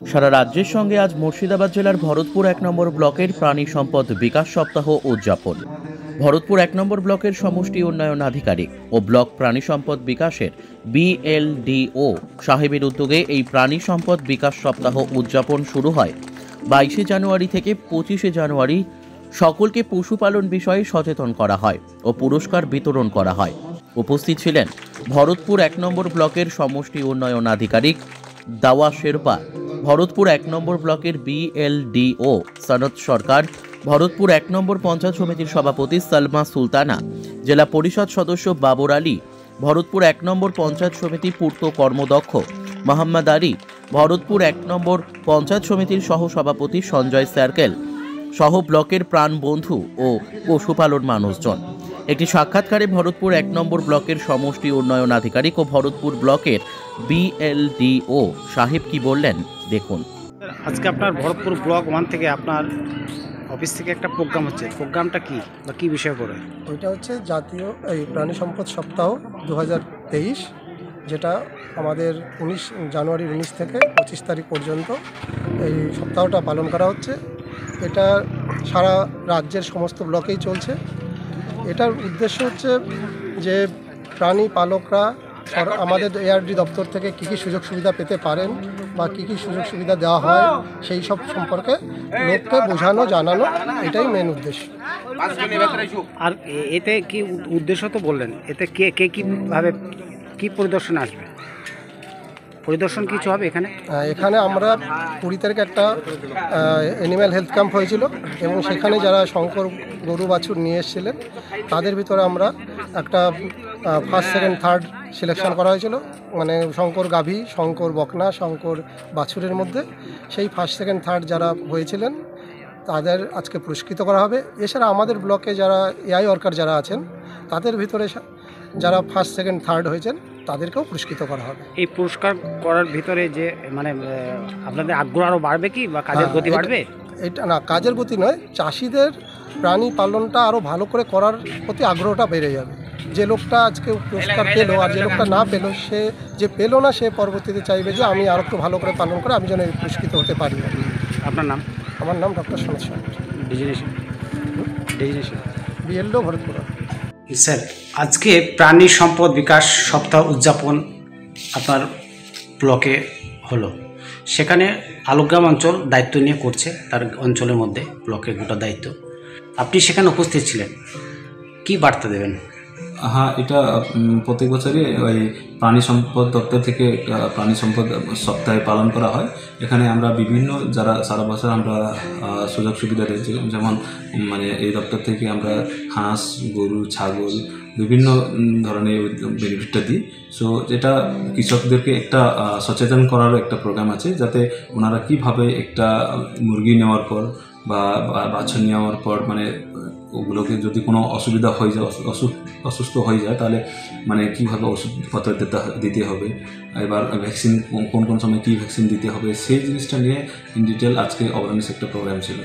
সারা রাজ্যের সঙ্গে আজ মুর্শিদাবাদ জেলার ভরতপুর ১ নম্বর ব্লকের প্রাণী সম্পদ বিকাশ সপ্তাহ উদযাপন। ভরতপুর ১ নম্বর ব্লকের সমষ্টি উন্নয়ন আধিকারিক ও ব্লক প্রাণী সম্পদ বিকাশের BLDO সাহেবের উদ্যোগে এই প্রাণী সম্পদ বিকাশ সপ্তাহ উদযাপন শুরু হয় ২২ জানুয়ারি থেকে ২৫ জানুয়ারি। সকলকে পশুপালন বিষয়ে সচেতন করা হয় ও পুরস্কার বিতরণ করা হয়। উপস্থিত ছিলেন ভরতপুর ১ নম্বর ব্লকের সমষ্টি উন্নয়ন আধিকারিক দাওয়া শেরপা, ভরতপুর ১ নম্বর ব্লকের BLDO সনদ সরকার, ভরতপুর ১ নম্বর পঞ্চায়েত সমিতির সভাপতি সালমা সুলতানা, জেলা পরিষদ সদস্য বাবর আলী, ভরতপুর ১ নম্বর পঞ্চায়েত সমিতি পূর্ত কর্মদক্ষ মোহাম্মদ আলী, ভরতপুর ১ নম্বর পঞ্চায়েত সমিতির সহ সভাপতি সঞ্জয় সার্কেল সহ ব্লকের প্রাণবন্ধু ও পশুপালন মানুষজন। একটি সাক্ষাৎকারে ভরতপুর ১ নম্বর ব্লকের সমষ্টি উন্নয়ন আধিকারিক ও ভরতপুর ব্লকের BLDO সাহেব কি বললেন দেখুন। আজকে আপনার ভরতপুর ব্লক 1 থেকে আপনার অফিস থেকে একটা প্রোগ্রাম হচ্ছে, প্রোগ্রামটা কি বা কী বিষয় করে? ওইটা হচ্ছে জাতীয় এই প্রাণী সম্পদ সপ্তাহ 2023, যেটা আমাদের 19 জানুয়ারি 19 থেকে 25 তারিখ পর্যন্ত এই সপ্তাহটা পালন করা হচ্ছে। এটা সারা রাজ্যের সমস্ত ব্লকেই চলছে। এটার উদ্দেশ্য হচ্ছে যে প্রাণী পালকরা আমাদের ARD দপ্তর থেকে কী কী সুযোগ সুবিধা পেতে পারেন বা কী কী সুযোগ সুবিধা দেওয়া হয় সেই সব সম্পর্কে লোককে বোঝানো, জানানো, এটাই মেন উদ্দেশ্য। আর এতে কি উদ্দেশ্য তো বললেন, এতে কে কীভাবে কী পরিদর্শনে আসবে? পরিদর্শন কিছু হবে এখানে? এখানে আমরা 20 তারিখে একটা অ্যানিম্যাল হেলথ ক্যাম্প হয়েছিল এবং সেখানে যারা শঙ্কর গরু বাছুর নিয়ে এসেছিলেন তাদের ভিতরে আমরা একটা ফার্স্ট সেকেন্ড থার্ড সিলেকশন করা হয়েছিল, মানে শঙ্কর গাভী, শঙ্কর বকনা, শঙ্কর বাছুরের মধ্যে সেই ফার্স্ট সেকেন্ড থার্ড যারা হয়েছিলেন তাদের আজকে পুরস্কৃত করা হবে। এছাড়া আমাদের ব্লকে যারা AI ওয়ার্কার যারা আছেন তাদের ভিতরে যারা ফার্স্ট সেকেন্ড থার্ড হয়েছেন তাদেরকেও পুরস্কৃত করা হবে। এই পুরস্কার করার ভিতরে যে মানে আপনাদের আগ্রহ আরও বাড়বে কি বা কাজের গতি বাড়বে? এটা না, কাজের গতি নয়, চাষিদের প্রাণী পালনটা আরও ভালো করে করার প্রতি আগ্রহটা বেড়ে যাবে। যে লোকটা আজকে পুরস্কার পেলো আর যে লোকটা না পেলো, সে যে পেলো না সে পরবর্তীতে চাইবে যে আমি আরও একটু ভালো করে পালন করে আমি যেন পুরস্কৃত হতে পারি। আপনার নাম? আমার নাম ডক্টর সনদ সরকার, ডিজিনেশন BLDO ভরতপুর। স্যার, আজকে প্রাণী সম্পদ বিকাশ সপ্তাহ উদযাপন আপনার ব্লকে হলো, সেখানে আলোগ্রাম অঞ্চল দায়িত্ব নিয়ে করছে, তার অঞ্চলের মধ্যে ব্লকের গোটা দায়িত্ব। আপনি সেখানে উপস্থিত ছিলেন, কি বার্তা দেবেন? হ্যাঁ, এটা প্রত্যেক বছরই ওই প্রাণী সম্পদ দপ্তর থেকে প্রাণী সম্পদ সপ্তাহে পালন করা হয়। এখানে আমরা বিভিন্ন যারা সারা বছর আমরা সুযোগ সুবিধা রয়েছে, যেমন মানে এই দপ্তর থেকে আমরা হাঁস, গরু, ছাগল বিভিন্ন ধরনের বেনিফিটটা দিই। সো যেটা কৃষকদেরকে একটা সচেতন করারও একটা প্রোগ্রাম আছে, যাতে ওনারা কিভাবে একটা মুরগি নেওয়ার পর বা বাছুর নেওয়ার পর মানে ওগুলোকে যদি কোনো অসুবিধা হয়ে যায়, অসুস্থ হয়ে যায়, তাহলে মানে কীভাবে ওষুধপত্র দিতে হবে, এবার ভ্যাকসিন কোন কোন সময় কী ভ্যাকসিন দিতে হবে, সেই জিনিসটা নিয়ে ইন ডিটেল আজকে অ্যাওয়ারনেস একটা প্রোগ্রাম ছিল।